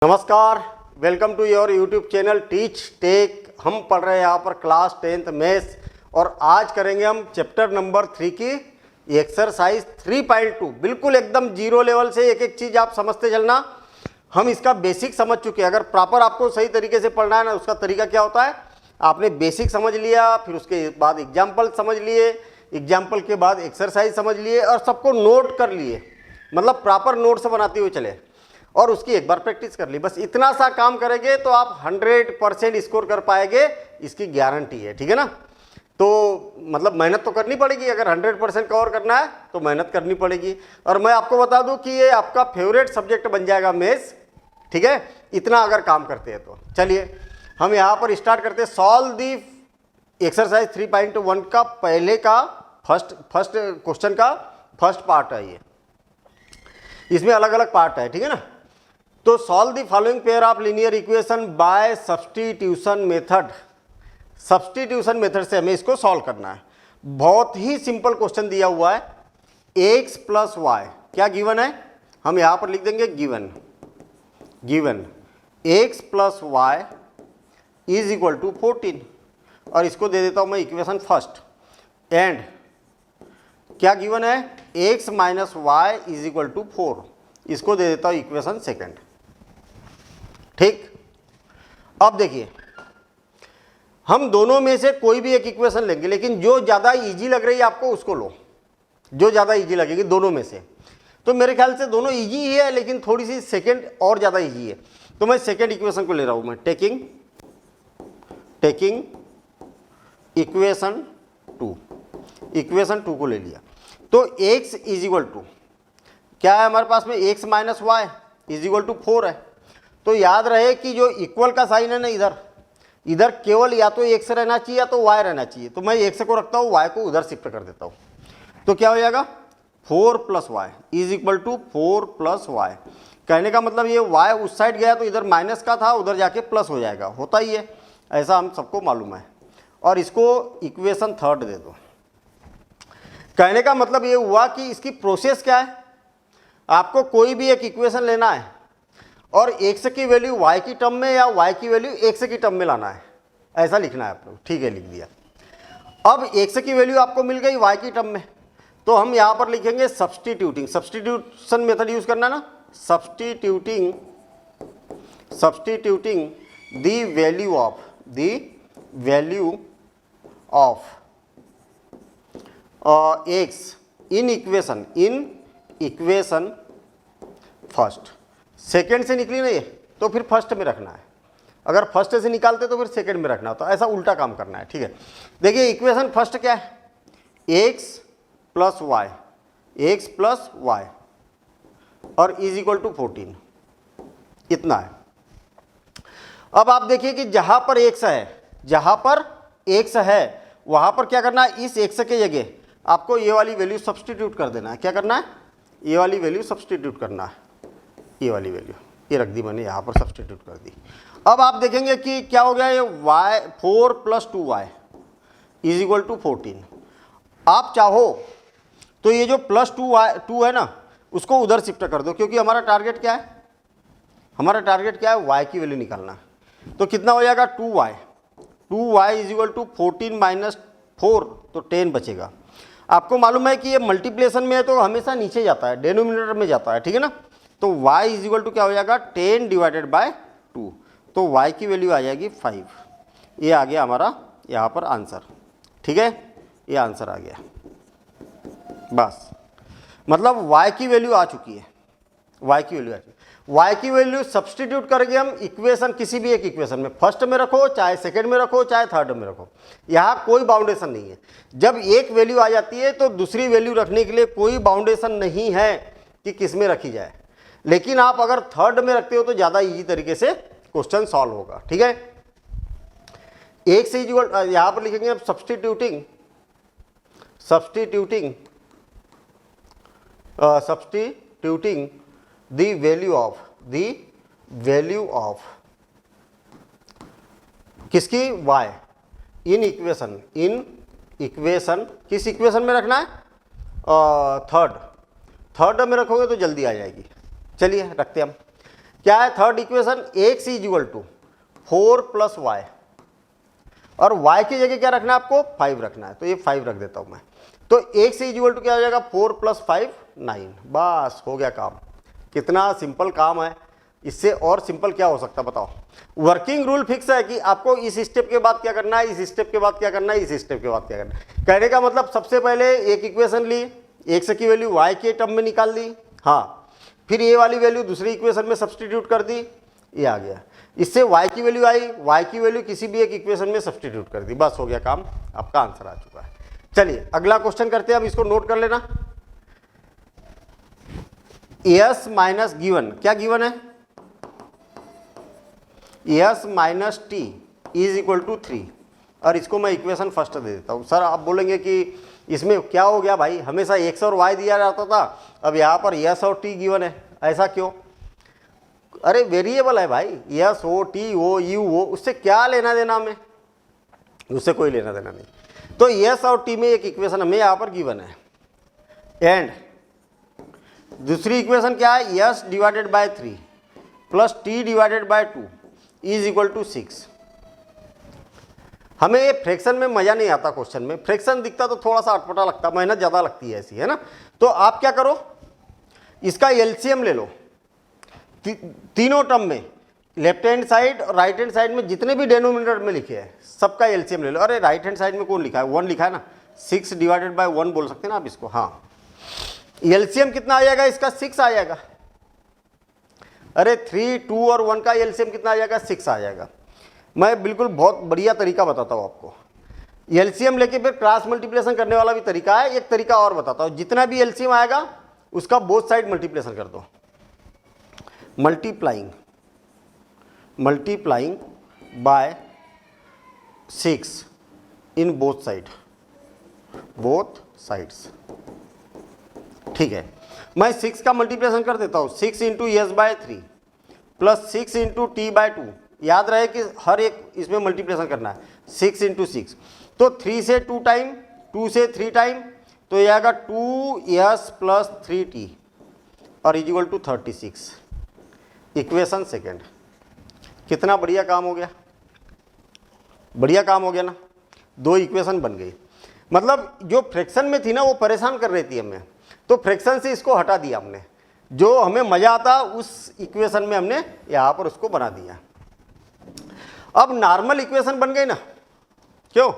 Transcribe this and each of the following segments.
नमस्कार, welcome to your YouTube channel Teach Tech. हम पढ़ रहे हैं यहाँ पर क्लास 10th मैथ्स और आज करेंगे हम चैप्टर नंबर 3 की एक्सरसाइज 3.2। बिल्कुल एकदम जीरो लेवल से एक एक चीज़ आप समझते चलना। हम इसका बेसिक समझ चुके हैं। अगर प्रॉपर आपको सही तरीके से पढ़ना है ना, उसका तरीका क्या होता है, आपने बेसिक समझ लिया, फिर उसके बाद एग्जाम्पल समझ लिए, एग्जाम्पल के बाद एक्सरसाइज समझ लिए और सबको नोट कर लिए, मतलब प्रॉपर नोट से बनाते हुए चले और उसकी एक बार प्रैक्टिस कर ली। बस इतना सा काम करेंगे तो आप 100% स्कोर कर पाएंगे, इसकी गारंटी है। ठीक है ना। तो मतलब मेहनत तो करनी पड़ेगी। अगर 100% कवर करना है तो मेहनत करनी पड़ेगी। और मैं आपको बता दूं कि ये आपका फेवरेट सब्जेक्ट बन जाएगा मैथ्स। ठीक है, इतना अगर काम करते हैं तो। चलिए हम यहाँ पर स्टार्ट करते हैं। सॉल्व दी एक्सरसाइज 3.1 का पहले का फर्स्ट क्वेश्चन का फर्स्ट पार्ट है ये। इसमें अलग अलग पार्ट है। ठीक है ना। तो solve the following pair of linear equation by substitution method. Substitution method से हमें इसको सॉल्व करना है। बहुत ही सिंपल क्वेश्चन दिया हुआ है। x प्लस वाई क्या गिवन है, हम यहां पर लिख देंगे given x plus Y is equal to 14 और इसको दे देता हूं मैं इक्वेशन फर्स्ट। एंड क्या गिवन है, x minus Y is equal to 4, इसको दे देता हूं इक्वेशन सेकेंड। ठीक, अब देखिए हम दोनों में से कोई भी एक इक्वेशन लेंगे, लेकिन जो ज़्यादा इजी लग रही है आपको उसको लो, जो ज़्यादा इजी लगेगी दोनों में से। तो मेरे ख्याल से दोनों इजी ही है, लेकिन थोड़ी सी सेकेंड और ज़्यादा इजी है, तो मैं सेकेंड इक्वेशन को ले रहा हूँ। मैं टेकिंग इक्वेशन 2 को ले लिया। तो x इज इक्वल टू क्या है हमारे पास में, x minus Y is equal to 4 है। तो याद रहे कि जो इक्वल का साइन है ना, इधर केवल या तो x रहना चाहिए या तो y रहना चाहिए। तो मैं x को रखता हूँ, y को उधर शिफ्ट कर देता हूँ। तो क्या हो जाएगा, 4 plus Y is equal to 4 plus Y. कहने का मतलब ये y उस साइड गया तो इधर माइनस का था, उधर जाके प्लस हो जाएगा, होता ही है, ऐसा हम सबको मालूम है। और इसको इक्वेशन थर्ड दे दो। कहने का मतलब ये हुआ कि इसकी प्रोसेस क्या है, आपको कोई भी एक इक्वेशन लेना है और x की वैल्यू y की टर्म में या y की वैल्यू x की टर्म में लाना है, ऐसा लिखना है आपको। ठीक है, लिख दिया। अब x की वैल्यू आपको मिल गई y की टर्म में, तो हम यहाँ पर लिखेंगे सब्स्टिट्यूशन मेथड यूज करना ना, substituting the value of x in equation first. Second से निकली नहीं तो फिर फर्स्ट में रखना है, अगर फर्स्ट से निकालते तो फिर सेकेंड में रखना, तो ऐसा उल्टा काम करना है। ठीक है, देखिए इक्वेशन फर्स्ट क्या है, x प्लस वाई और इज इक्वल टू 14, इतना है। अब आप देखिए कि जहां पर x है वहां पर क्या करना है, इस x के जगह आपको ये वाली वैल्यू सब्स्टिट्यूट कर देना है। क्या करना है, ये वाली वैल्यू सब्स्टिट्यूट करना है। ये वाली वैल्यू ये रख दी मैंने, यहाँ पर सब्स्टिट्यूट कर दी। अब आप देखेंगे कि क्या हो गया, ये y 4 plus 2y is equal to 14। आप चाहो तो ये जो प्लस 2 है ना, उसको उधर शिफ्ट कर दो, क्योंकि हमारा टारगेट क्या है, y की वैल्यू निकालना है। तो कितना हो जाएगा, 2y is equal to 14 minus 4, तो 10 बचेगा। आपको मालूम है कि ये मल्टीप्लिकेशन में है तो हमेशा नीचे जाता है, डिनोमिनेटर में जाता है। ठीक है ना। तो y इज इक्वल टू क्या हो जाएगा, 10 डिवाइडेड बाय 2, तो y की वैल्यू आ जाएगी 5। ये आ गया हमारा यहाँ पर आंसर। ठीक है, ये आंसर आ गया। बस मतलब y की वैल्यू आ चुकी है, y की वैल्यू सब्स्टिट्यूट करके हम इक्वेशन, किसी भी एक इक्वेशन में, फर्स्ट में रखो चाहे सेकंड में रखो चाहे थर्ड में रखो, यहाँ कोई बाउंडेशन नहीं है। जब एक वैल्यू आ जाती है तो दूसरी वैल्यू रखने के लिए कोई बाउंडेशन नहीं है कि किस में रखी जाए। लेकिन आप अगर थर्ड में रखते हो तो ज़्यादा इजी तरीके से क्वेश्चन सॉल्व होगा। ठीक है, एक से इक्वल यहाँ पर लिखेंगे अब सब्स्टिट्यूटिंग द वैल्यू ऑफ किसकी, y इन इक्वेशन किस इक्वेशन में रखना है, थर्ड में रखोगे तो जल्दी आ जाएगी। चलिए रखते हैं हम। क्या है third equation, X is equal to 4 plus Y, और y की जगह क्या रखना है आपको, 5 रखना है, तो ये 5 रख देता हूं मैं। तो x इज इक्वल टू क्या हो जाएगा, 4 प्लस 5 9। बस हो गया काम। कितना सिंपल काम है, इससे और सिंपल क्या हो सकता है बताओ। वर्किंग रूल फिक्स है कि आपको इस स्टेप के बाद क्या करना है, इस स्टेप के बाद क्या करना है, इस स्टेप के बाद क्या करना है। कहने का मतलब सबसे पहले एक इक्वेशन ली, x की वैल्यू y के टर्म में निकाल दी, हाँ, फिर ये वाली वैल्यू दूसरी इक्वेशन में सब्सटीट्यूट कर दी, ये आ गया। इससे y की वैल्यू आई, y की वैल्यू किसी भी एक इक्वेशन में सब्सटीट्यूट कर दी, बस हो गया काम, आपका आंसर आ चुका है। चलिए अगला क्वेश्चन करते हैं, अब इसको नोट कर लेना। एस माइनस गिवन, क्या गिवन है, S minus T is equal to 3, और इसको मैं इक्वेशन फर्स्ट दे देता हूँ। सर आप बोलेंगे कि इसमें क्या हो गया भाई, हमेशा एक्स और वाई दिया जाता था, अब यहाँ पर एस और टी गिवन है, ऐसा क्यों। अरे वेरिएबल है भाई, एस हो, टी हो, यू हो, उससे क्या लेना देना हमें, उससे कोई लेना देना नहीं। तो एस और टी में एक इक्वेशन हमें यहाँ पर गिवन है, एंड दूसरी इक्वेशन क्या है, S divided by 3 plus T divided by 2 is equal to 6। हमें ये फ्रैक्शन में मजा नहीं आता, क्वेश्चन में फ्रैक्शन दिखता तो थोड़ा सा अटपटा लगता, मेहनत ज़्यादा लगती है ऐसी, है ना। तो आप क्या करो, इसका एलसीएम ले लो, तीनों टर्म में लेफ्ट हैंड साइड और राइट हैंड साइड में जितने भी डेनोमिनेटर में लिखे हैं सबका एलसीएम ले लो। अरे राइट हैंड साइड में कौन लिखा है, 1 लिखा है ना, 6 डिवाइडेड बाय 1 बोल सकते हैं ना आप इसको, हाँ। एलसीएम कितना आ जाएगा इसका, 6 आ जाएगा। अरे 3, 2 और 1 का एलसीएम कितना आ जाएगा, 6 आ जाएगा। मैं बिल्कुल बहुत बढ़िया तरीका बताता हूँ आपको, एलसीएम लेके फिर क्रॉस मल्टीप्लिकेशन करने वाला भी तरीका है। एक तरीका और बताता हूँ, जितना भी एलसीएम आएगा उसका बोथ साइड मल्टीप्लिकेशन कर दो, multiplying by 6 in both sides, ठीक है। मैं 6 का मल्टीप्लिकेशन कर देता हूँ, 6 into s by 3 plus 6 into t by 2, याद रहे कि हर एक इसमें मल्टीप्लिकेशन करना है, 6 इंटू 6, तो 3 से 2 टाइम, 2 से 3 टाइम, तो ये आएगा 2s प्लस 3t और is equal to 36, equation second. कितना बढ़िया काम हो गया, बढ़िया काम हो गया ना, 2 इक्वेशन बन गई। मतलब जो फ्रैक्शन में थी ना वो परेशान कर रही थी हमें, तो फ्रैक्शन से इसको हटा दिया हमने, जो हमें मजा आता उस इक्वेशन में हमने यहाँ पर उसको बना दिया। अब नॉर्मल इक्वेशन बन गई ना, क्यों,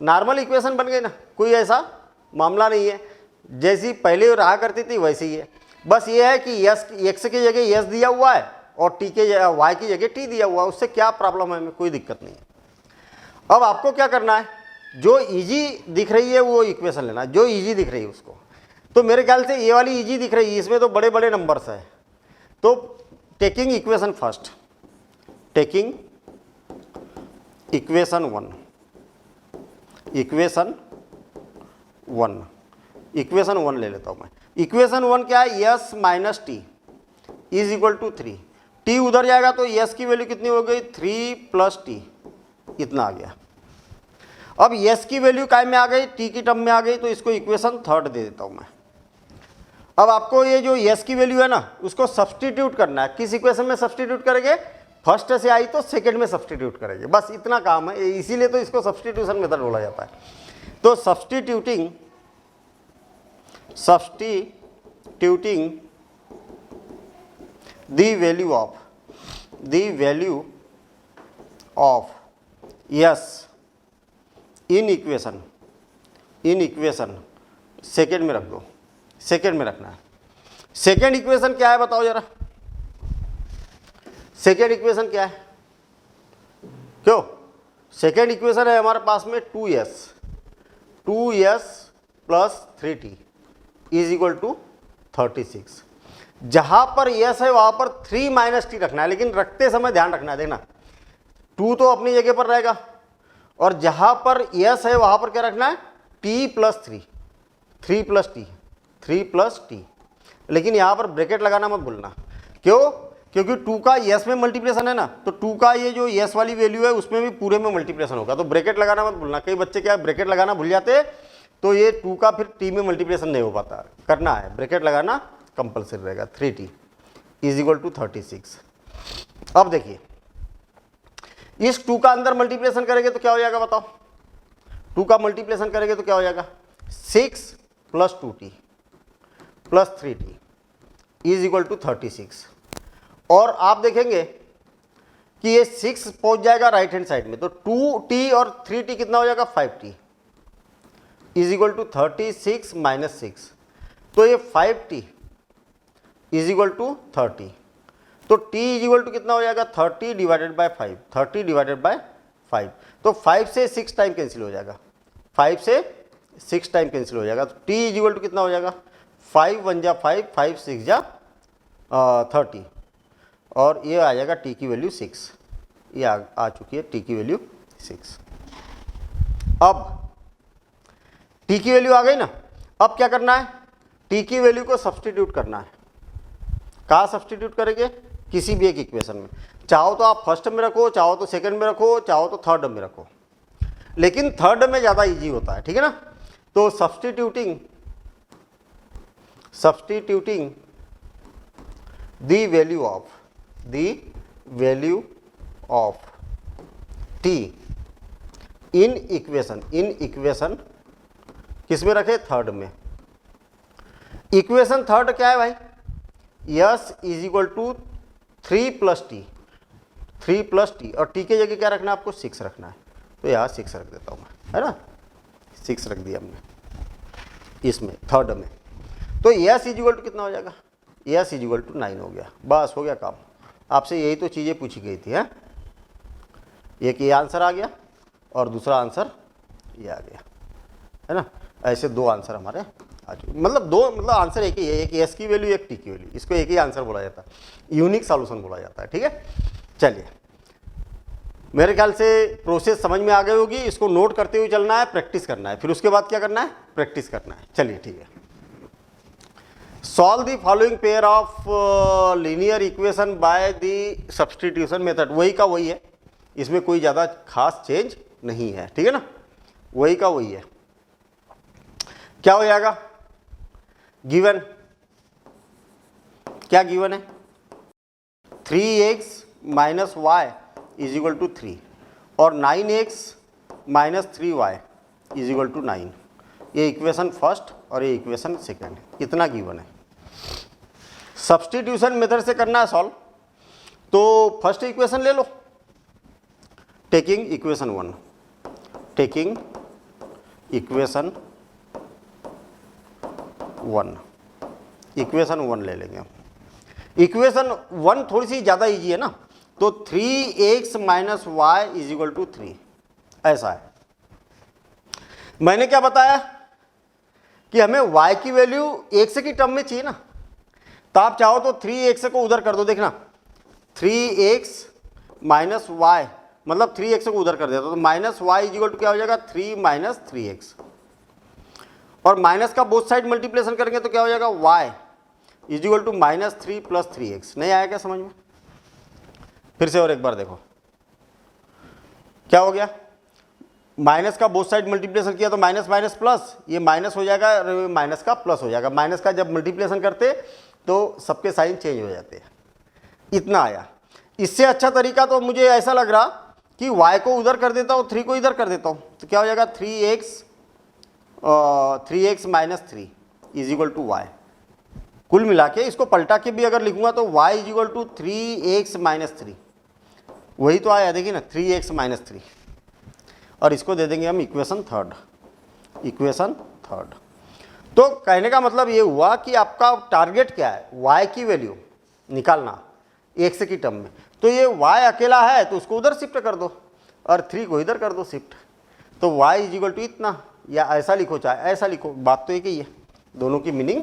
नॉर्मल इक्वेशन बन गई ना, कोई ऐसा मामला नहीं है, जैसी पहले रहा करती थी वैसी ही है। बस ये है कि एक्स की जगह एस दिया हुआ है और टी के वाई की जगह टी दिया हुआ है, उससे क्या प्रॉब्लम है, हमें कोई दिक्कत नहीं है। अब आपको क्या करना है, जो इजी दिख रही है वो इक्वेशन लेना, जो इजी दिख रही है उसको। तो मेरे ख्याल से ये वाली इजी दिख रही है, इसमें तो बड़े बड़े नंबर्स है, तो taking equation first, taking equation 1, equation 1 ले लेता हूं मैं। इक्वेशन 1 क्या है, s minus T is equal to 3, t उधर जाएगा तो यस की वैल्यू कितनी हो गई, 3 प्लस टी, इतना आ गया। अब यस की वैल्यू काय में आ गई, टी की टर्म में आ गई, तो इसको इक्वेशन थर्ड दे देता हूं मैं। अब आपको ये जो यस की वैल्यू है ना उसको सब्सटीट्यूट करना है, किस इक्वेशन में सब्सटीट्यूट करेंगे, फर्स्ट से आई तो सेकंड में सब्सटीट्यूट करेंगे, बस इतना काम है, इसीलिए तो इसको सब्सटीट्यूशन मेथड बोला जाता है। तो substituting the value of yes in equation second में रख दो, सेकेंड में रखना है। सेकेंड इक्वेशन क्या है बताओ जरा, सेकेंड इक्वेशन क्या है, क्यों, सेकेंड इक्वेशन है हमारे पास में 2s plus 3t is equal to 36। जहां पर यस है वहां पर 3 माइनस टी रखना है, लेकिन रखते समय ध्यान रखना है, देखना 2 तो अपनी जगह पर रहेगा, और जहां पर यस है वहां पर क्या रखना है, t प्लस 3 प्लस टी, लेकिन यहां पर ब्रैकेट लगाना मत भूलना, क्यों, क्योंकि 2 का यस में मल्टीप्लिकेशन है ना, तो 2 का ये जो यस वाली वैल्यू है उसमें भी पूरे में मल्टीप्लिकेशन होगा, तो ब्रैकेट लगाना मत भूलना। कई बच्चे क्या ब्रैकेट लगाना भूल जाते, तो ये 2 का फिर टी में मल्टीप्लिकेशन नहीं हो पाता, करना है, ब्रैकेट लगाना कंपल्सरी रहेगा। 3t is equal to 36। अब देखिए, इस 2 का अंदर मल्टीप्लिकेशन करेंगे तो क्या हो जाएगा बताओ? 2 का मल्टीप्लिकेशन करेंगे तो क्या हो जाएगा? 6 + 2t + 3t = 36। और आप देखेंगे कि ये 6 पहुंच जाएगा राइट हैंड साइड में, तो 2t और 3t कितना हो जाएगा? 5t = 36 - 6, तो ये 5t = 30, तो t = कितना हो जाएगा? 30 / 5, 30 / 5, तो 5 से 6 टाइम कैंसिल हो जाएगा, 5 से 6 टाइम कैंसिल हो जाएगा, तो t = कितना हो जाएगा? 5 × 1 = 5, 5 × 6 = 30, और ये आ जाएगा t की वैल्यू 6, ये आ चुकी है t की वैल्यू 6। अब t की वैल्यू आ गई ना, अब क्या करना है? t की वैल्यू को सब्स्टिट्यूट करना है। कहाँ सब्स्टिट्यूट करेंगे? किसी भी एक इक्वेशन में, चाहो तो आप फर्स्ट में रखो, चाहो तो सेकंड में रखो, चाहो तो थर्ड में रखो, लेकिन थर्ड में ज़्यादा इजी होता है, ठीक है ना। तो substituting the value of t in equation किस में रखे? थर्ड में। इक्वेशन थर्ड क्या है भाई? s = 3 + t, 3 + t, और t के जगह क्या रखना है आपको? 6 रखना है, तो यहाँ 6 रख देता हूँ मैं, है ना, 6 रख दिया हमने इसमें थर्ड में। तो s = कितना हो जाएगा? s = 9 हो गया, बस हो गया काम। आपसे यही तो चीज़ें पूछी गई थी, है। एक ये आंसर आ गया और दूसरा आंसर ये आ गया, है ना। ऐसे 2 आंसर हमारे आ चुके, मतलब आंसर एक ही है, एक s की वैल्यू, एक t की वैल्यू, इसको एक ही आंसर बोला जाता है, यूनिक सॉल्यूशन बोला जाता है, ठीक है। चलिए, मेरे ख्याल से प्रोसेस समझ में आ गई होगी। इसको नोट करते हुए चलना है, प्रैक्टिस करना है, फिर उसके बाद क्या करना है? प्रैक्टिस करना है। चलिए ठीक है। Solve the following pair of linear equation by the substitution method. वही का वही है, इसमें कोई ज़्यादा खास चेंज नहीं है, ठीक है ना, वही का वही है। क्या हो जाएगा? गिवन, क्या गिवन है? 3x - y = 3 और 9x - 3y = 9। ये इक्वेशन फर्स्ट और ये इक्वेशन सेकंड, इतना गिवन है। सब्स्टिट्यूशन मेथड से करना है सॉल्व, तो फर्स्ट इक्वेशन ले लो, taking equation 1, taking equation 1, equation 1 ले लेंगे हम। इक्वेशन 1 थोड़ी सी ज़्यादा इजी है ना, तो 3x - y = 3, ऐसा है। मैंने क्या बताया कि हमें y की वैल्यू x की टर्म में चाहिए ना, तो आप चाहो तो 3x को उधर कर दो, देखना 3x - y, मतलब 3x को उधर कर देता, तो -y = क्या हो जाएगा? 3 - 3x, और माइनस का बोथ साइड मल्टीप्लिकेशन करेंगे तो क्या हो जाएगा? y = -3 + 3x। नहीं आया क्या समझ में? फिर से और एक बार देखो, क्या हो गया? माइनस का बोथ साइड मल्टीप्लिकेशन किया तो माइनस माइनस प्लस, ये माइनस हो जाएगा और माइनस का प्लस हो जाएगा। माइनस का जब मल्टीप्लिकेशन करते तो सबके साइन चेंज हो जाते हैं। इतना आया। इससे अच्छा तरीका तो मुझे ऐसा लग रहा कि y को उधर कर देता हूँ, 3 को इधर कर देता हूँ, तो क्या हो जाएगा? 3x - 3 = y। कुल मिला के इसको पलटा के भी अगर लिखूंगा तो y = 3x - 3, वही तो आया, देखिए ना, 3x - 3, और इसको दे देंगे हम इक्वेशन थर्ड, इक्वेशन थर्ड। तो कहने का मतलब ये हुआ कि आपका टारगेट क्या है? y की वैल्यू निकालना x की टर्म में, तो ये y अकेला है तो उसको उधर शिफ्ट कर दो और 3 को इधर कर दो शिफ्ट, तो y = इतना, या ऐसा लिखो चाहे ऐसा लिखो, बात तो एक ही है, दोनों की मीनिंग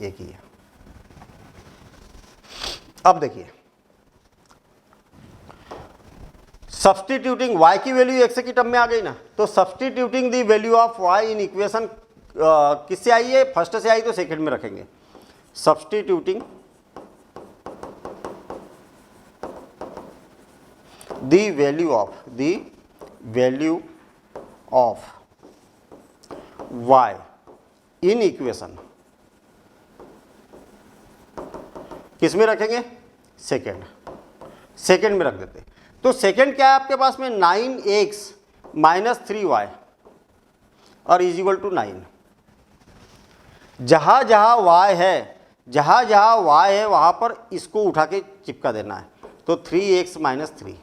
एक ही है। अब देखिए, सब्स्टिट्यूटिंग y की वैल्यू x की टर्म में आ गई ना, तो substituting the value of y in equation किससे आई है? फर्स्ट से आई तो सेकंड में रखेंगे। Substituting the value of y in equation किस में रखेंगे? सेकंड। सेकेंड में रख देते। तो सेकेंड क्या है आपके पास में 9x माइनस 3y और इज इक्वल टू 9। जहाँ जहाँ y है, जहाँ जहाँ y है वहाँ पर इसको उठा के चिपका देना है। तो 3x माइनस 3।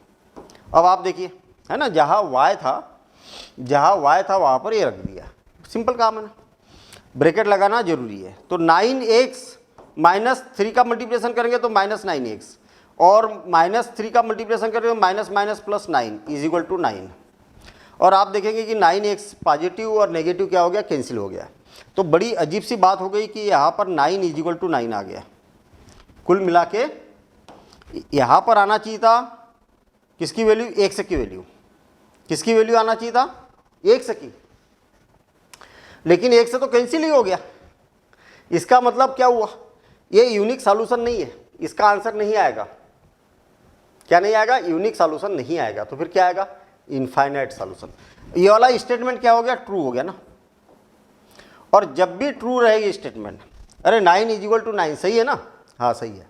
अब आप देखिए, है ना, जहाँ y था वहाँ पर ये रख दिया। सिंपल काम है ना, ब्रैकेट लगाना जरूरी है। तो 9x माइनस 3 का मल्टीप्लिकेशन करेंगे तो माइनस 9x, और माइनस 3 का मल्टीप्लिकेशन करेंगे तो minus minus plus 9 is equal to 9। और आप देखेंगे कि 9x पॉजिटिव और नेगेटिव क्या हो गया, कैंसिल हो गया। तो बड़ी अजीब सी बात हो गई कि यहाँ पर 9 इज इक्वल टू 9 आ गया। कुल मिला के यहाँ पर आना चाहिए था किसकी वैल्यू, x की वैल्यू। किसकी वैल्यू आना चाहिए था, x की, लेकिन 1 से तो कैंसिल ही हो गया। इसका मतलब क्या हुआ, ये यूनिक सॉल्यूशन नहीं है, इसका आंसर नहीं आएगा। क्या नहीं आएगा, यूनिक सॉल्यूशन नहीं आएगा। तो फिर क्या आएगा, इनफाइनाइट सॉल्यूशन। ये वाला स्टेटमेंट क्या हो गया, ट्रू हो गया ना। और जब भी ट्रू रहेगी स्टेटमेंट, अरे 9 इज इक्वल टू 9 सही है ना, हाँ सही है,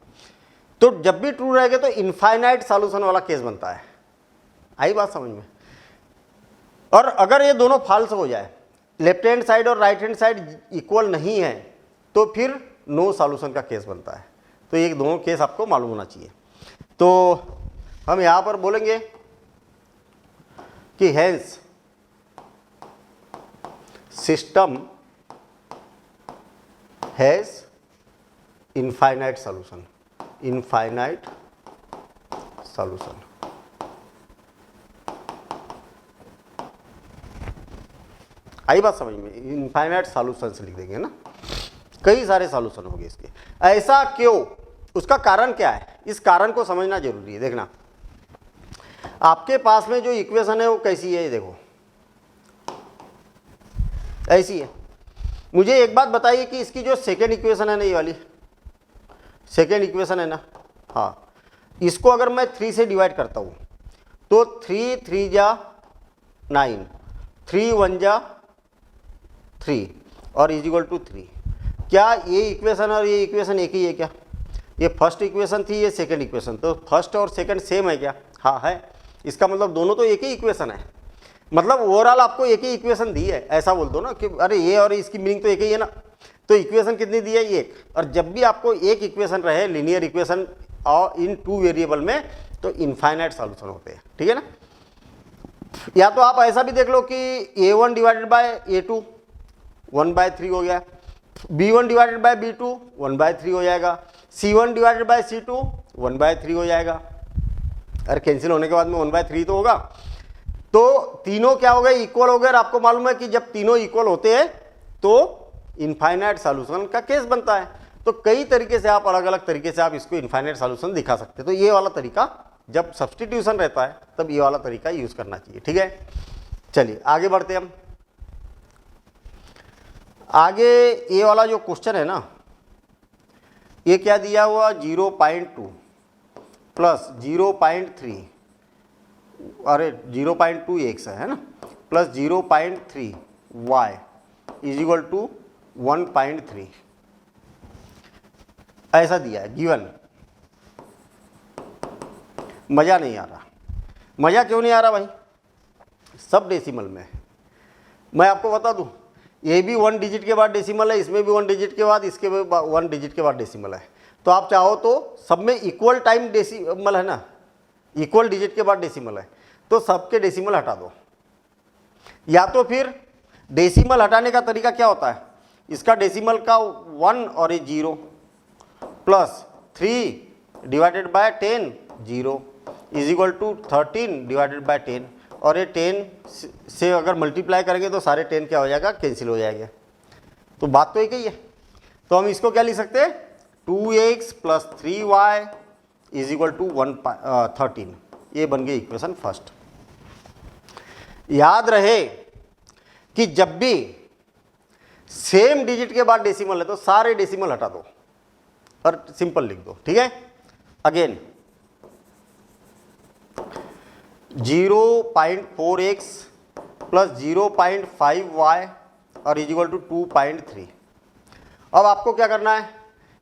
तो जब भी ट्रू रहेगा तो इनफाइनाइट सॉल्यूशन वाला केस बनता है। आई बात समझ में। और अगर ये दोनों फॉल्स हो जाए, लेफ्ट हैंड साइड और राइट हैंड साइड इक्वल नहीं है, तो फिर नो सॉल्यूशन का केस बनता है। तो ये दोनों केस आपको मालूम होना चाहिए। तो हम यहाँ पर बोलेंगे कि hence system has infinite solution. Infinite solution. आई बात समझ में, इनफाइनाइट सॉल्यूशन से लिख देंगे ना, कई सारे सॉल्यूशन होंगे इसके। ऐसा क्यों, उसका कारण क्या है, इस कारण को समझना जरूरी है। देखना आपके पास में जो इक्वेशन है वो कैसी है, देखो ऐसी है। मुझे एक बात बताइए कि इसकी जो सेकेंड इक्वेशन है ना, ये वाली सेकेंड इक्वेशन है ना, हाँ, इसको अगर मैं 3 से डिवाइड करता हूँ तो 3 3 जा 9, 3 1 जा 3 और इज इक्वल टू 3। क्या ये इक्वेशन और ये इक्वेशन एक ही है क्या? ये फर्स्ट इक्वेशन थी, ये सेकंड इक्वेशन, तो फर्स्ट और सेकंड सेम है क्या? हाँ है। इसका मतलब दोनों तो एक ही इक्वेशन है, मतलब ओवरऑल आपको एक ही इक्वेशन दी है। ऐसा बोल दो ना कि अरे ये और इसकी मीनिंग तो एक ही है ना, तो इक्वेशन कितनी दी है, एक। और जब भी आपको एक इक्वेशन रहे, लीनियर इक्वेशन और इन 2 वेरिएबल में, तो इनफाइनाइट सॉल्यूशन होते हैं, ठीक है ना। या तो आप ऐसा भी देख लो कि a1 डिवाइडेड बाय a2 1/3 हो गया, b1 डिवाइडेड बाय b2 1/3 हो जाएगा, c1 डिवाइडेड बाय c2 1/3 हो जाएगा। अरे कैंसिल होने के बाद में 1/3 तो होगा। तो तीनों क्या हो गए, इक्वल हो गए। और आपको मालूम है कि जब तीनों इक्वल होते हैं तो इनफाइनाइट सॉल्यूशन का केस बनता है। तो कई तरीके से आप, अलग अलग तरीके से आप इसको इनफाइनाइट सॉल्यूशन दिखा सकते हैं। तो ये वाला तरीका, जब सब्स्टिट्यूशन रहता है तब ये वाला तरीका यूज करना चाहिए, ठीक है। चलिए आगे बढ़ते हैं हम। आगे ये वाला जो क्वेश्चन है ना, ये क्या दिया हुआ, 0.2 प्लस 0.3, अरे 0.2x है ना, plus 0.3 y is equal to 1.3 ऐसा दिया है गिवन। मजा नहीं आ रहा। मजा क्यों नहीं आ रहा भाई, सब डेसिमल में है। मैं आपको बता दूं, ये भी 1 डिजिट के बाद डेसिमल है, इसमें भी 1 डिजिट के बाद, इसके भी 1 डिजिट के बाद डेसिमल है। तो आप चाहो तो सब में इक्वल टाइम डेसिमल है ना, इक्वल डिजिट के बाद डेसिमल है, तो सबके डेसिमल हटा दो। या तो फिर डेसिमल हटाने का तरीका क्या होता है, इसका डेसिमल का 1 और ये 0 plus 3 divided by 10 0 is equal to 13 divided by 10, और ये 10 से अगर मल्टीप्लाई करेंगे तो सारे 10 क्या हो जाएगा, कैंसिल हो जाएगा। तो बात तो एक ही है। तो हम इसको क्या लिख सकते हैं, 2x plus 3y is equal to 13। ये बन गई इक्वेशन फर्स्ट। याद रहे कि जब भी सेम डिजिट के बाद डेसिमल है तो सारे डेसिमल हटा दो और सिंपल लिख दो, ठीक है। अगेन 0.4x प्लस 0.5y और इज इक्वल टू 2.3। अब आपको क्या करना है,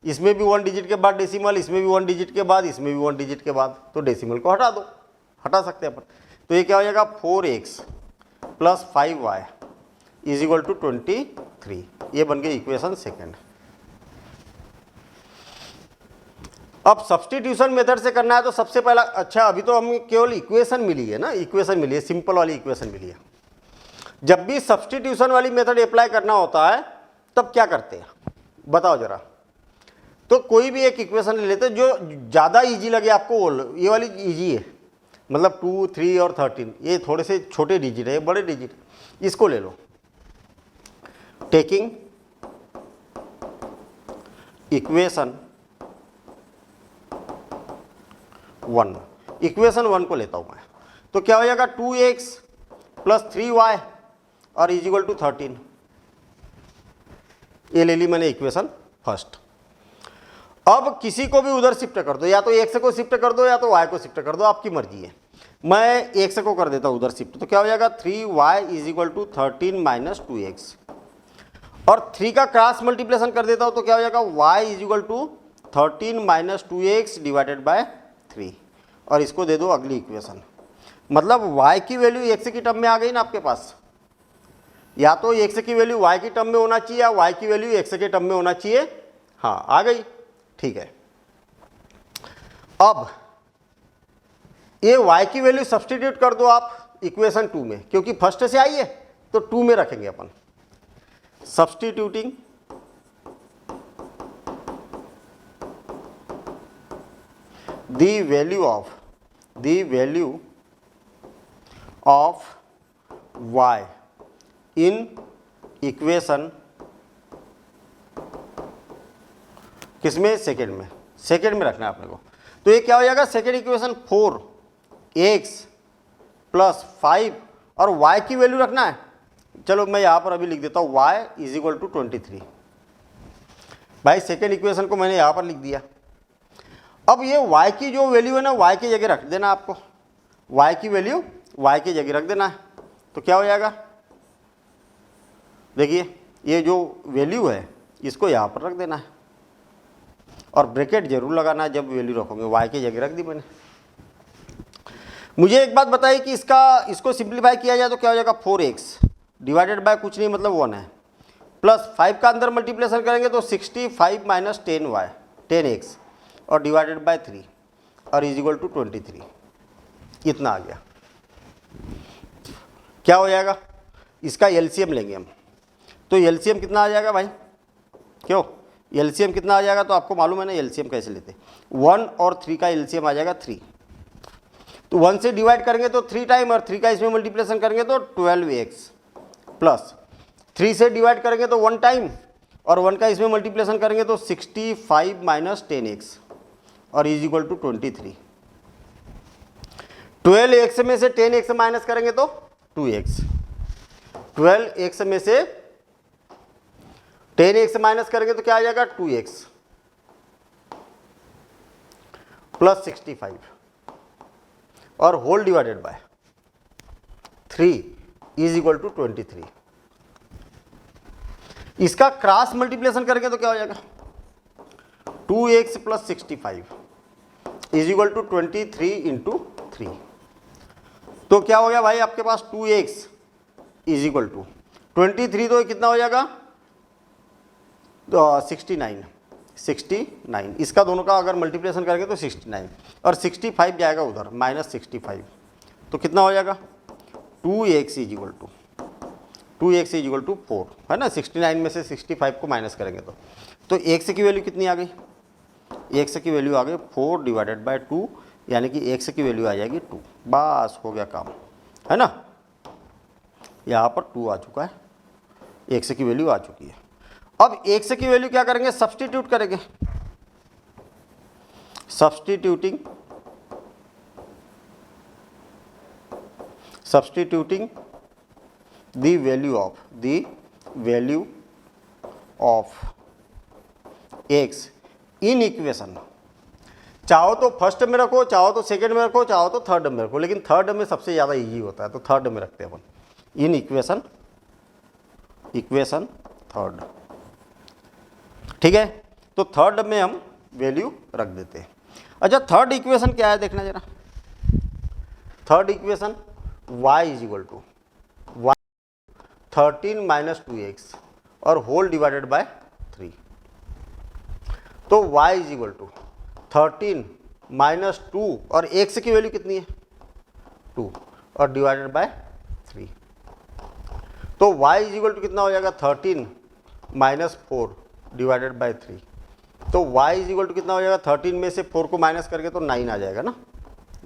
इसमें भी 1 डिजिट के बाद डेसिमल, इसमें भी 1 डिजिट के बाद, इसमें भी 1 डिजिट के बाद, तो डेसिमल को हटा दो, हटा सकते हैं अपन। तो ये क्या हो जाएगा 4x plus 5y is equal to 23। ये बन गई इक्वेशन सेकेंड। अब सब्स्टिट्यूशन मेथड से करना है तो सबसे पहला, अच्छा अभी तो हमें केवल इक्वेशन मिली है ना, इक्वेशन मिली है, सिंपल वाली इक्वेशन मिली है। जब भी सब्स्टिट्यूशन वाली मेथड अप्लाई करना होता है तब क्या करते हैं बताओ जरा। तो कोई भी एक इक्वेशन ले लेते जो ज़्यादा इजी लगे आपको वो लो। ये वाली इजी है, मतलब 2, 3 और 13, ये थोड़े से छोटे डिजिट है, ये बड़े डिजिट, इसको ले लो। टेकिंग इक्वेशन 1, इक्वेशन 1 को लेता हूं मैं, तो क्या हो जाएगा 2x प्लस 3y और इज इक्वल टू 13। ये ले ली मैंने इक्वेशन फर्स्ट। अब किसी को भी उधर शिफ्ट कर दो, या तो x को शिफ्ट कर दो या तो y को शिफ्ट कर दो, आपकी मर्जी है। मैं x को कर देता हूं उधर शिफ्ट, तो क्या हो जाएगा 3y is equal to 13 minus 2x, और 3 का क्रॉस मल्टीप्लिकेशन कर देता हूं तो क्या हो जाएगा y is equal to 13 minus 2x divided by 3, और इसको दे दो अगली इक्वेशन। मतलब y की वैल्यू x की टर्म में आ गई ना आपके पास, या तो x की वैल्यू y की टर्म में होना चाहिए या y की वैल्यू x के टर्म में होना चाहिए। हाँ आ गई, ठीक है। अब ये y की वैल्यू सब्स्टिट्यूट कर दो आप इक्वेशन 2 में, क्योंकि फर्स्ट से आई है तो 2 में रखेंगे अपन। Substituting the value of y in equation किसमें, सेकेंड में, सेकेंड में रखना है अपने को। तो ये क्या हो जाएगा सेकेंड इक्वेशन 4x प्लस 5 और y की वैल्यू रखना है। चलो मैं यहाँ पर अभी लिख देता हूँ y इज इक्वल टू 23। भाई सेकेंड इक्वेशन को मैंने यहाँ पर लिख दिया। अब ये y की जो वैल्यू है ना y की जगह रख देना आपको, y की वैल्यू y की जगह रख देना है। तो क्या हो जाएगा, देखिए ये जो वैल्यू है इसको यहाँ पर रख देना है, और ब्रैकेट जरूर लगाना है जब वैल्यू रखोगे। y की जगह रख दी मैंने। मुझे एक बात बताइए कि इसको सिंप्लीफाई किया जाए तो क्या हो जाएगा 4x डिवाइडेड बाय कुछ नहीं मतलब 1 है, प्लस 5 का अंदर मल्टीप्लिकेशन करेंगे तो 65 माइनस 10x और डिवाइडेड बाय 3 और इज इक्वल टू 23। इतना आ गया। क्या हो जाएगा, इसका एलसीएम लेंगे हम, तो एलसीएम कितना आ जाएगा भाई, क्यों एलसीएम कितना आ जाएगा, तो आपको मालूम है ना एलसीएम कैसे लेते। 1 और 3 का एलसीएम आ जाएगा 3, तो 1 से डिवाइड करेंगे तो 3 टाइम, और 3 का इसमें मल्टीप्लिकेशन करेंगे तो 12x, प्लस 3 से डिवाइड करेंगे तो 1 टाइम, और 1 का इसमें मल्टीप्लिकेशन करेंगे तो 65 माइनस 10x और इज इक्वल टू 23। 12x में से 10x माइनस करेंगे तो 2x, 12x में से 10x माइनस करेंगे तो क्या आ जाएगा 2x प्लस 65 और whole divided by 3 is equal to 23। इसका क्रॉस मल्टीप्लिकेशन करेंगे तो क्या हो जाएगा 2x plus 65 is equal to 23 into 3। तो क्या हो गया भाई आपके पास 2x इज इक्वल टू 23, तो कितना हो जाएगा 69। इसका दोनों का अगर मल्टीप्लिकेशन करेंगे तो 69, और 65 जाएगा उधर माइनस 65, तो कितना हो जाएगा 2x इज इक्वल टू 4 है ना। 69 में से 65 को माइनस करेंगे तो x की वैल्यू कितनी आ गई, x की वैल्यू आ गई 4 डिवाइडेड बाय 2, यानी कि x की वैल्यू आ जाएगी 2। बस हो गया काम, है ना। यहाँ पर 2 आ चुका है, x की वैल्यू आ चुकी है। अब x की वैल्यू क्या करेंगे, सब्स्टिट्यूट करेंगे। Substituting the value of x in equation, चाहो तो फर्स्ट में रखो, चाहो तो सेकंड में रखो, चाहो तो थर्ड में रखो, लेकिन थर्ड में सबसे ज़्यादा इजी होता है तो थर्ड में रखते हैं अपन। इन इक्वेशन थर्ड, ठीक है। तो थर्ड में हम वैल्यू रख देते हैं। अच्छा, थर्ड इक्वेशन क्या है देखना जरा। Third equation y is equal to 13 minus 2x और होल डिवाइडेड बाय 3। तो y is equal to 13 minus 2 और x की वैल्यू कितनी है 2 और डिवाइडेड बाय 3। तो y इज इक्वल टू कितना हो जाएगा 13 माइनस 4 डिवाइडेड बाय 3। तो y इज इक्वल टू कितना हो जाएगा 13 में से 4 को माइनस करके तो 9 आ जाएगा ना,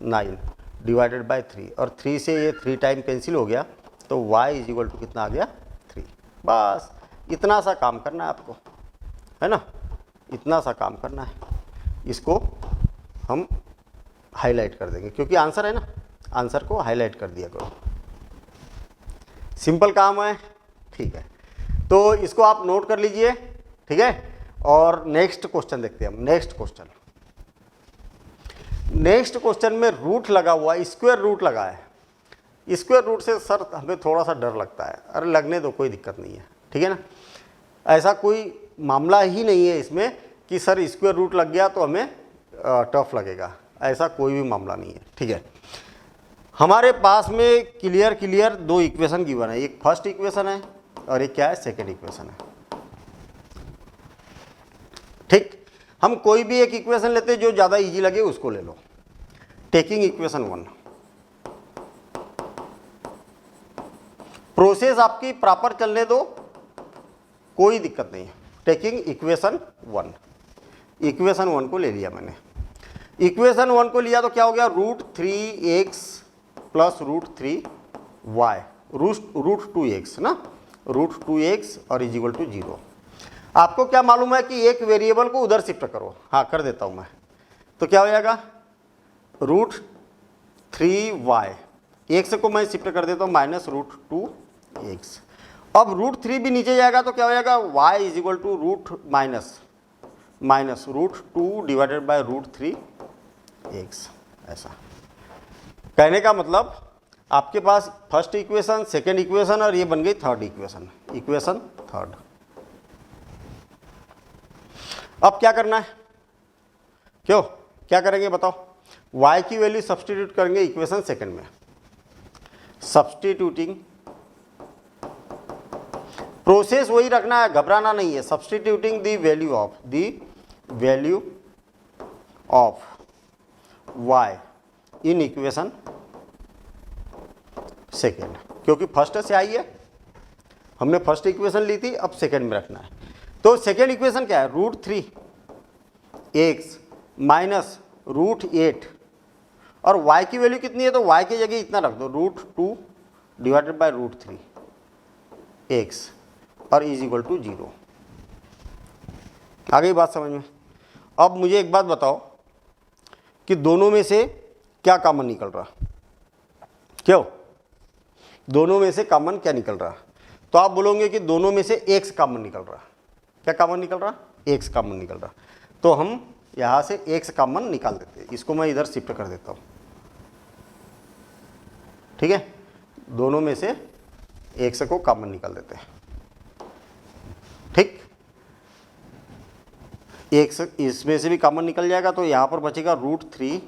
9 डिवाइडेड बाय 3 और 3 से ये 3 टाइम कैंसिल हो गया तो y इज इक्वल टू कितना आ गया 3। बस इतना सा काम करना है आपको, है ना, इतना सा काम करना है। इसको हम हाईलाइट कर देंगे क्योंकि आंसर है ना, आंसर को हाईलाइट कर दिया करो। सिंपल काम है, ठीक है। तो इसको आप नोट कर लीजिए, ठीक है। और नेक्स्ट क्वेश्चन देखते हैं हम। नेक्स्ट क्वेश्चन में रूट लगा हुआ, स्क्वायर रूट लगा है। स्क्वायर रूट से सर हमें थोड़ा सा डर लगता है। अरे लगने दो, कोई दिक्कत नहीं है, ठीक है ना। ऐसा कोई मामला ही नहीं है इसमें कि सर स्क्वायर रूट लग गया तो हमें टफ लगेगा, ऐसा कोई भी मामला नहीं है, ठीक है। हमारे पास में क्लियर 2 इक्वेशन गिवन है, एक फर्स्ट इक्वेशन है और एक क्या है सेकंड इक्वेशन है, ठीक। हम कोई भी एक इक्वेशन लेते हैं जो ज़्यादा इजी लगे उसको ले लो। टेकिंग इक्वेशन 1, प्रोसेस आपकी प्रॉपर चलने दो, कोई दिक्कत नहीं है। टेकिंग इक्वेशन 1, इक्वेशन 1 को ले लिया मैंने। इक्वेशन 1 को लिया तो क्या हो गया √3x प्लस √3y √2x ना, √2x और इज इक्वल टू 0। आपको क्या मालूम है कि एक वेरिएबल को उधर शिफ्ट करो, हाँ कर देता हूँ मैं। तो क्या हो जाएगा √3y, x को मैं शिफ्ट कर देता हूँ माइनस √2x। अब √3 भी नीचे जाएगा तो क्या हो जाएगा y is equal to root minus √2 divided by √3x। ऐसा कहने का मतलब आपके पास फर्स्ट इक्वेशन, सेकेंड इक्वेशन और ये बन गई थर्ड इक्वेशन, इक्वेशन थर्ड। अब क्या करना है, क्यों क्या करेंगे बताओ। y की वैल्यू सब्सटीट्यूट करेंगे इक्वेशन सेकेंड में। सब्सटीट्यूटिंग, प्रोसेस वही रखना है, घबराना नहीं है। Substituting the value of y in equation second, क्योंकि फर्स्ट से आई है, हमने फर्स्ट इक्वेशन ली थी, अब सेकेंड में रखना है। तो सेकेंड इक्वेशन क्या है √3x माइनस √8 और y की वैल्यू कितनी है तो y की जगह इतना रख दो √2 डिवाइडेड बाय √3x और इज इक्वल टू 0। आ गई बात समझ में। अब मुझे एक बात बताओ कि दोनों में से क्या कॉमन निकल रहा, क्यों दोनों में से कॉमन क्या निकल रहा। तो आप बोलोगे कि दोनों में से x कॉमन निकल रहा। क्या कॉमन निकल रहा, x कॉमन निकल रहा। तो हम यहाँ से x कॉमन निकाल देते हैं, इसको मैं इधर शिफ्ट कर देता हूँ, ठीक है। दोनों में से x को कॉमन निकाल देते हैं, ठीक। x इसमें से भी कॉमन निकल जाएगा तो यहाँ पर बचेगा √3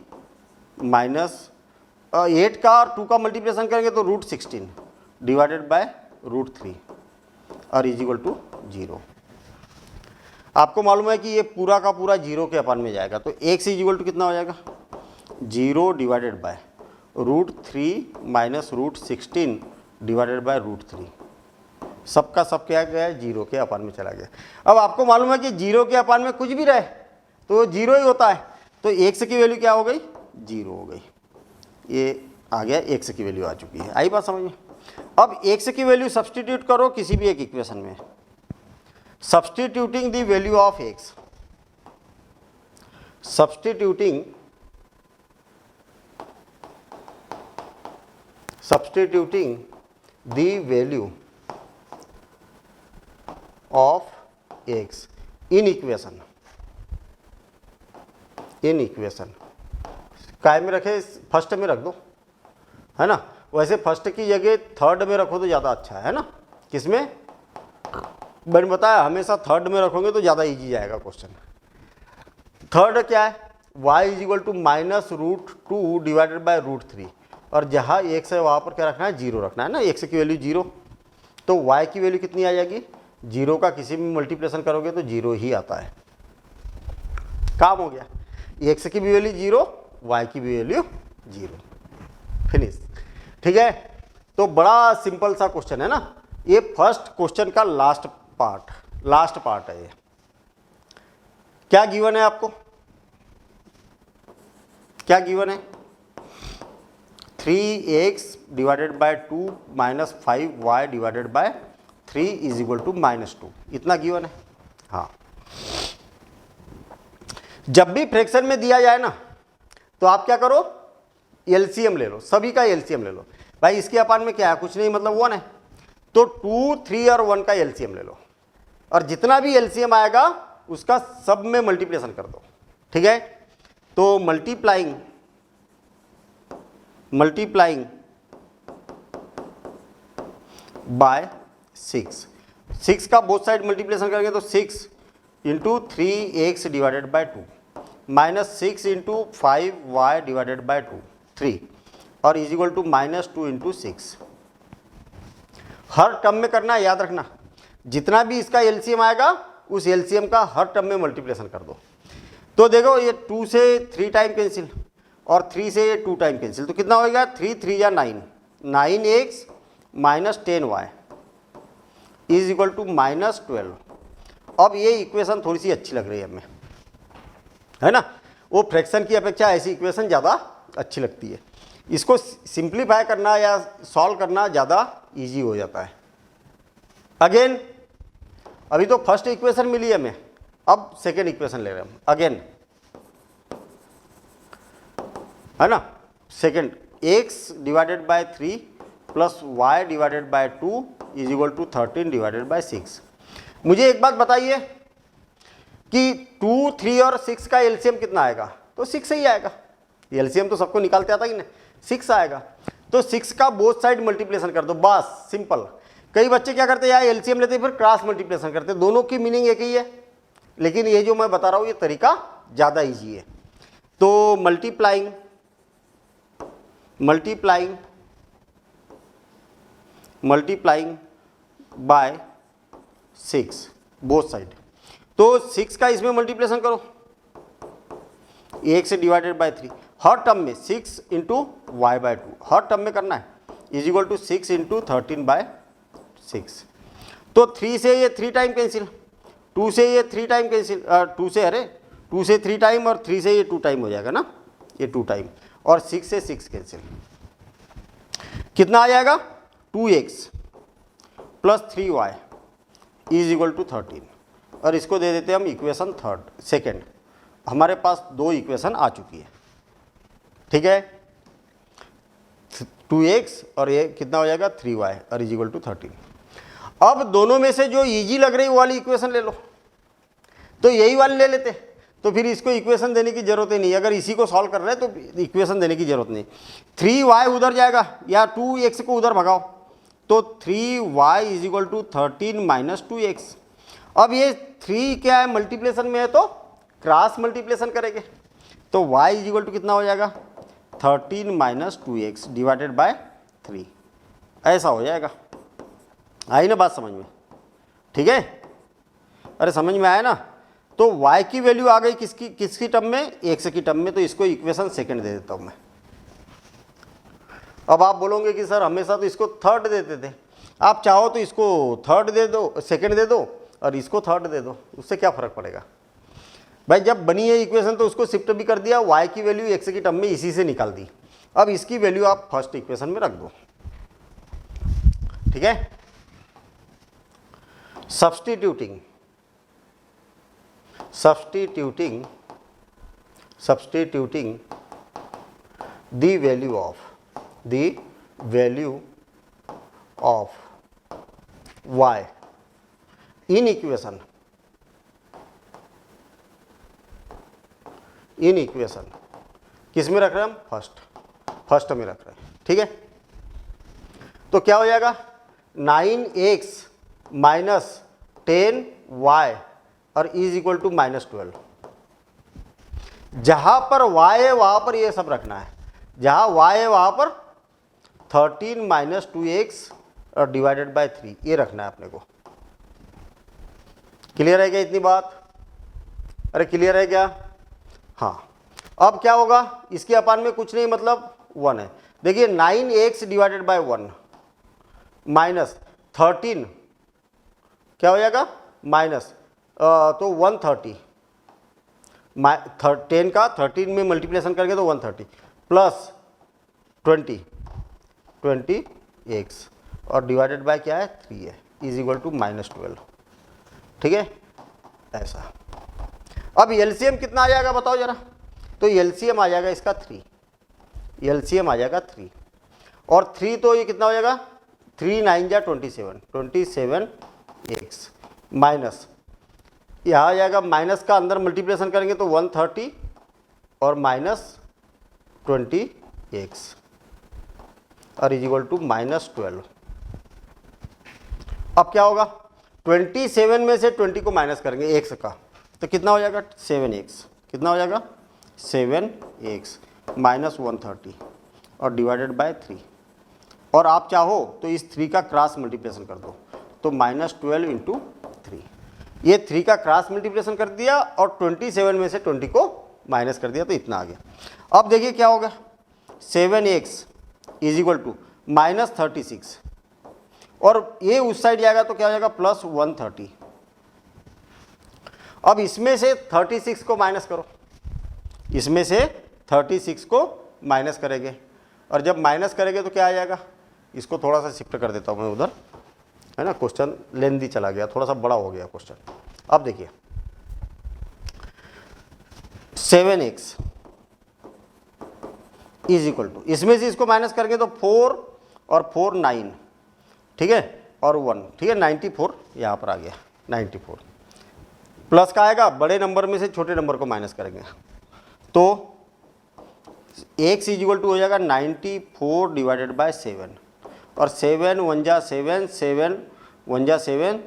माइनस 8 का और 2 का मल्टीप्लिकेशन करेंगे तो √16 डिवाइडेड बाय √3 और इज इक्वल टू 0। आपको मालूम है कि ये पूरा का पूरा 0 के अपान में जाएगा तो x इज इक्वल टू कितना हो जाएगा 0 divided by √3 minus √16 divided by √3। सबका सब क्या गया 0 के अपान में चला गया। अब आपको मालूम है कि 0 के अपान में कुछ भी रहे तो 0 ही होता है, तो x की वैल्यू क्या हो गई 0 हो गई। ये आ गया x की वैल्यू आ चुकी है। आई बात समझ में। अब x की वैल्यू सब्सटीट्यूट करो किसी भी एक इक्वेशन में। Substituting the value of x, substituting the value of x in equation काय में रखे, फर्स्ट में रख दो, है ना। वैसे फर्स्ट की जगह थर्ड में रखो तो ज़्यादा अच्छा है ना। किसमें मैंने बताया हमेशा थर्ड में रखोगे तो ज़्यादा इजी जाएगा क्वेश्चन। थर्ड क्या है, y is equal to -√2 divided by √3, और जहाँ x है वहाँ पर क्या रखना है, 0 रखना है ना, x की वैल्यू 0, तो y की वैल्यू कितनी आ जाएगी, 0 का किसी भी मल्टीप्लिकेशन करोगे तो 0 ही आता है। काम हो गया, x की भी वैल्यू 0, y की भी वैल्यू 0, फिनिश। ठीक है, तो बड़ा सिंपल सा क्वेश्चन है ना, ये फर्स्ट क्वेश्चन का लास्ट पार्ट है ये। क्या गिवन है आपको, क्या गिवन है, 3x divided by 2 minus 5y divided by 3 is equal to -2, इतना गिवन है। हाँ, जब भी फ्रैक्शन में दिया जाए ना तो आप क्या करो, एलसीएम ले लो, सभी का एलसीएम ले लो। भाई इसके अपान में क्या है, कुछ नहीं, मतलब 1 है, तो 2, 3 और 1 का एलसीएम ले लो, और जितना भी एलसीएम आएगा उसका सब में मल्टीप्लिकेशन कर दो। ठीक है, तो मल्टीप्लाइंग बाय 6 का बोथ साइड मल्टीप्लिकेशन करेंगे तो 6 into 3x divided by 2 minus 6 into 5y divided by 3 और इज इक्वल टू -2 इंटू 6। हर टर्म में करना है, याद रखना, जितना भी इसका एलसीएम आएगा उस एलसीएम का हर टर्म में मल्टीप्लिकेशन कर दो। तो देखो ये 2 से 3 टाइम कैंसिल और 3 से 2 टाइम कैंसिल, तो कितना होगा, 3 3 या 9, 9x minus 10y is equal to -12। अब ये इक्वेशन थोड़ी सी अच्छी लग रही है हमें, है ना, वो फ्रैक्शन की अपेक्षा ऐसी इक्वेशन ज़्यादा अच्छी लगती है। इसको सिंप्लीफाई करना या सॉल्व करना ज़्यादा इजी हो जाता है। अगेन, अभी तो फर्स्ट इक्वेशन मिली है हमें, अब सेकेंड इक्वेशन ले रहे हैं हम अगेन, है ना। Second, x divided by 3 plus y divided by 2 is equal to 13 divided by 6। मुझे एक बात बताइए कि 2, 3 और 6 का एलसीएम कितना आएगा, तो 6 ही आएगा। एलसीएम तो सबको निकालते आता कि नहीं, 6 आएगा। तो 6 का बोथ साइड मल्टीप्लिकेशन कर दो, बस सिंपल। कई बच्चे क्या करते हैं यार, एलसीएम लेते हैं फिर क्रॉस मल्टीप्लिकेशन करते हैं, दोनों की मीनिंग एक ही है, लेकिन ये जो मैं बता रहा हूँ ये तरीका ज़्यादा ईजी है। तो मल्टीप्लाइंग बाय 6 बोथ साइड, तो 6 का इसमें मल्टीप्लिकेशन करो, 1 से डिवाइडेड बाय 3, हर टर्म में 6 इंटू वाई बाय 2 हर टर्म में करना है, is equal to 6 into 13 by 6। तो 3 से ये 3 टाइम कैंसिल, 2 से ये 3 टाइम कैंसिल, 2 से 3 टाइम और 3 से ये 2 टाइम हो जाएगा ना, ये 2 टाइम, और 6 से 6 कैंसिल, कितना आ जाएगा, 2x plus 3y is equal to 13, और इसको दे देते हैं हम इक्वेशन सेकेंड। हमारे पास 2 इक्वेशन आ चुकी है। ठीक है, 2x और ये कितना हो जाएगा 3y और इज इक्वल टू 13। अब दोनों में से जो इजी लग रही वो वाली इक्वेशन ले लो, तो यही वाली ले लेते, तो फिर इसको इक्वेशन देने की जरूरत ही नहीं। अगर इसी को सॉल्व कर रहे हैं तो इक्वेशन देने की जरूरत नहीं। 3y उधर जाएगा या 2x को उधर भगाओ, तो 3y is equal to 13 minus 2x। अब ये 3 क्या है, मल्टीप्लिकेशन में है तो क्रॉस मल्टीप्लिकेशन करेंगे, तो y इज इक्वल टू कितना हो जाएगा 13 माइनस 2x डिवाइडेड बाय 3, ऐसा हो जाएगा। आई ना बात समझ में, ठीक है, अरे समझ में आया ना। तो y की वैल्यू आ गई किसकी टर्म में, x की टर्म में, तो इसको इक्वेशन सेकंड दे देता हूं मैं। अब आप बोलोगे कि सर हमेशा तो इसको थर्ड देते थे, आप चाहो तो इसको थर्ड दे दो, सेकंड दे दो, और इसको थर्ड दे दो, उससे क्या फ़र्क पड़ेगा भाई। जब बनी है इक्वेशन तो उसको शिफ्ट भी कर दिया, y की वैल्यू x की टर्म में इसी से निकाल दी, अब इसकी वैल्यू आप फर्स्ट इक्वेशन में रख दो। ठीक है, substituting the value of y in equation किस में रख रहे हैं हम, फर्स्ट में रख रहे हैं। ठीक है, तो क्या हो जाएगा 9x माइनस 10y और इज इक्वल टू -12। जहां पर y है वहां पर ये सब रखना है, जहां y है वहां पर 13 माइनस 2x और डिवाइडेड बाय 3 ये रखना है अपने को। क्लियर है क्या इतनी बात? अरे क्लियर है क्या? हाँ। अब क्या होगा, इसके अपान में कुछ नहीं मतलब 1 है। देखिए 9x डिवाइडेड बाय 1 माइनस 13 क्या हो जाएगा माइनस तो 130, 10 का 13 में मल्टीप्लिकेशन करेंगे तो 130 प्लस 20x और डिवाइडेड बाय क्या है 3 है, इज इक्वल टू -12। ठीक है ऐसा। अब एलसीएम कितना आ जाएगा बताओ जरा? तो एलसीएम आ जाएगा इसका 3, एलसीएम आ जाएगा 3 और 3 तो ये कितना हो जाएगा 3 9 जा 27x माइनस यहाँ आ जाएगा माइनस का अंदर मल्टीप्लिकेशन करेंगे तो 130 और -20x और इज इक्वल टू -12। अब क्या होगा 27 में से 20 को माइनस करेंगे x का तो कितना हो जाएगा 7x, कितना हो जाएगा 7x माइनस 130 और डिवाइडेड बाय 3 और आप चाहो तो इस 3 का क्रॉस मल्टीप्लिकेशन कर दो तो -12 इंटू 3, ये 3 का क्रॉस मल्टीप्लिकेशन कर दिया और 27 में से 20 को माइनस कर दिया तो इतना आ गया। अब देखिए क्या होगा 7x इज इक्वल टू -36 और ये उस साइड जाएगा तो क्या हो जाएगा +130। अब इसमें से 36 को माइनस करो, इसमें से 36 को माइनस करेंगे और जब माइनस करेंगे तो क्या आ जाएगा, इसको थोड़ा सा शिफ्ट कर देता हूँ मैं उधर, है ना, क्वेश्चन लेंदी चला गया, थोड़ा सा बड़ा हो गया क्वेश्चन। अब देखिए 7x इज इक्वल टू, इसमें से इसको माइनस करेंगे तो 4 और 4 9, ठीक है, और 1, ठीक है 94 यहाँ पर आ गया 94 प्लस का आएगा, बड़े नंबर में से छोटे नंबर को माइनस करेंगे तो x इज इक्वल टू हो जाएगा 94 डिवाइडेड बाय 7 और 7 1 जा 7, 7 1 जा 7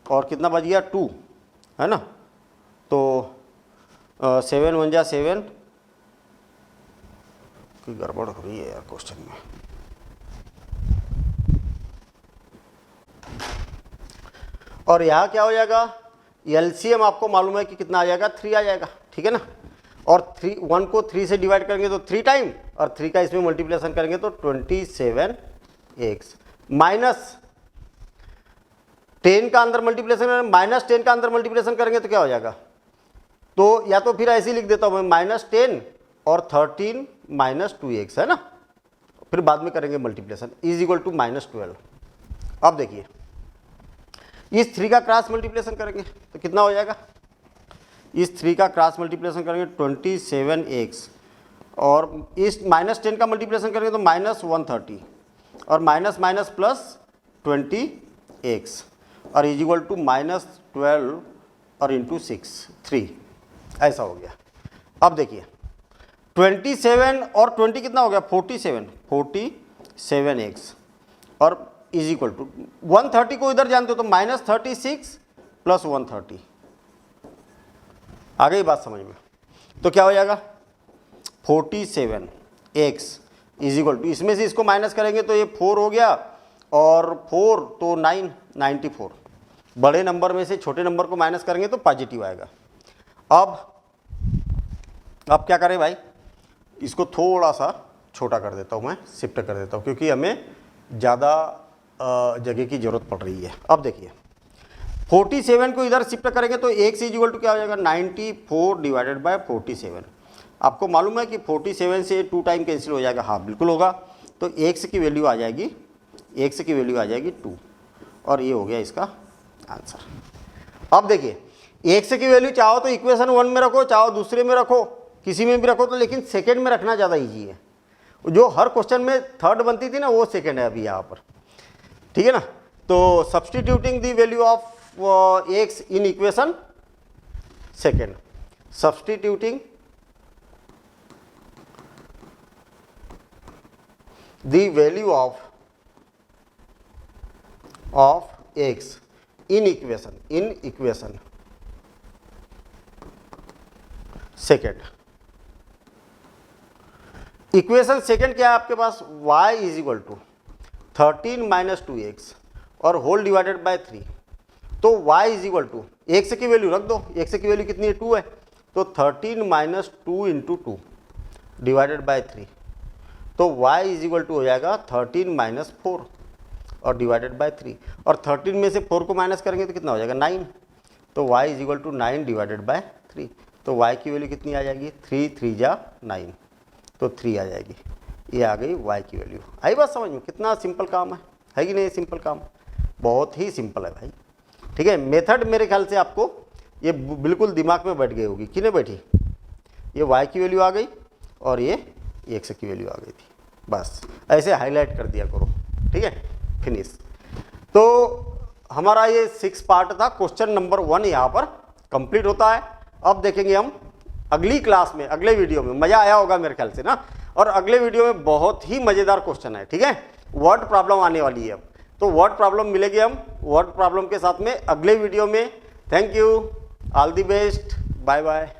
और कितना बच गया 2, है ना, तो 7 1 जा 7, कोई गड़बड़ हो रही है यार क्वेश्चन में। और यहाँ क्या हो जाएगा एलसीएम आपको मालूम है कि कितना आ जाएगा 3 आ जाएगा, ठीक है ना, और 1 को 3 से डिवाइड करेंगे तो 3 टाइम और 3 का इसमें मल्टीप्लिकेशन करेंगे तो 27x माइनस 10 का अंदर मल्टीप्लिकेशन -10 का अंदर मल्टीप्लिकेशन करेंगे तो क्या हो जाएगा, तो या तो फिर ऐसे ही लिख देता हूँ मैं -10 और 13 -2x, है ना, फिर बाद में करेंगे मल्टीप्लिकेशन इज इक्वल टू -12। अब देखिए इस 3 का क्रॉस मल्टीप्लिकेशन करेंगे तो कितना हो जाएगा, इस 3 का क्रॉस मल्टीप्लिकेशन करेंगे 27x और इस -10 का मल्टीप्लिकेशन करेंगे तो -130 और माइनस माइनस प्लस 20x और इज इक्वल टू -12 और इंटू 6 3 ऐसा हो गया। अब देखिए 27 और 20 कितना हो गया 47x और इज इक्वल टू 130 को इधर जानते हो तो -36 प्लस 130, आ गई बात समझ में, तो क्या हो जाएगा 47x इज इक्वल टू, इसमें से इसको माइनस करेंगे तो ये 4 हो गया और 4 तो 9 94, बड़े नंबर में से छोटे नंबर को माइनस करेंगे तो पॉजिटिव आएगा। अब क्या करें भाई, इसको थोड़ा सा छोटा कर देता हूँ मैं, शिफ्ट कर देता हूँ क्योंकि हमें ज़्यादा जगह की ज़रूरत पड़ रही है। अब देखिए 47 को इधर शिफ्ट करेंगे तो x इज इक्वल टू क्या हो जाएगा 94 डिवाइडेड बाय 47। आपको मालूम है कि 47 से 2 टाइम कैंसिल हो जाएगा, हाँ बिल्कुल होगा, तो x की वैल्यू आ जाएगी 2 और ये हो गया इसका आंसर। अब देखिए x की वैल्यू चाहो तो इक्वेशन 1 में रखो, चाहो दूसरे में रखो, किसी में भी रखो, तो लेकिन सेकेंड में रखना ज़्यादा ईजी है। जो हर क्वेश्चन में थर्ड बनती थी ना वो सेकेंड है अभी यहाँ पर, ठीक है ना। तो substituting the value of x in equation second, substituting the value of x in equation second. Equation second क्या है आपके पास, y is equal to 13 minus 2x और होल डिवाइडेड बाय 3। तो y is equal to x की value रख दो, x की वैल्यू कितनी है 2 है, तो 13 माइनस 2 इंटू 2 डिवाइडेड बाय 3। तो y इज इक्वल टू हो जाएगा 13 माइनस 4 और डिवाइडेड बाय 3, और 13 में से 4 को माइनस करेंगे तो कितना हो जाएगा 9। तो y is equal to 9 divided by 3। तो y की वैल्यू कितनी आ जाएगी, 3 3 जा 9, तो 3 आ जाएगी। ये आ गई y की वैल्यू। आई बात समझ में, कितना सिंपल काम है कि नहीं, सिंपल काम, बहुत ही सिंपल है भाई। ठीक है, मेथड मेरे ख्याल से आपको ये बिल्कुल दिमाग में बैठ गई होगी कि नहीं बैठी। ये y की वैल्यू आ गई और ये x की वैल्यू आ गई थी, बस ऐसे हाईलाइट कर दिया करो। ठीक है, फिनिश। तो हमारा ये 6 पार्ट था, क्वेश्चन नंबर 1 यहाँ पर कंप्लीट होता है। अब देखेंगे हम अगली क्लास में, अगले वीडियो में। मज़ा आया होगा मेरे ख्याल से ना, और अगले वीडियो में बहुत ही मज़ेदार क्वेश्चन है। ठीक है, वर्ड प्रॉब्लम आने वाली है अब, तो वर्ड प्रॉब्लम मिलेगी हम वर्ड प्रॉब्लम के साथ में अगले वीडियो में। Thank you, all the best, bye bye.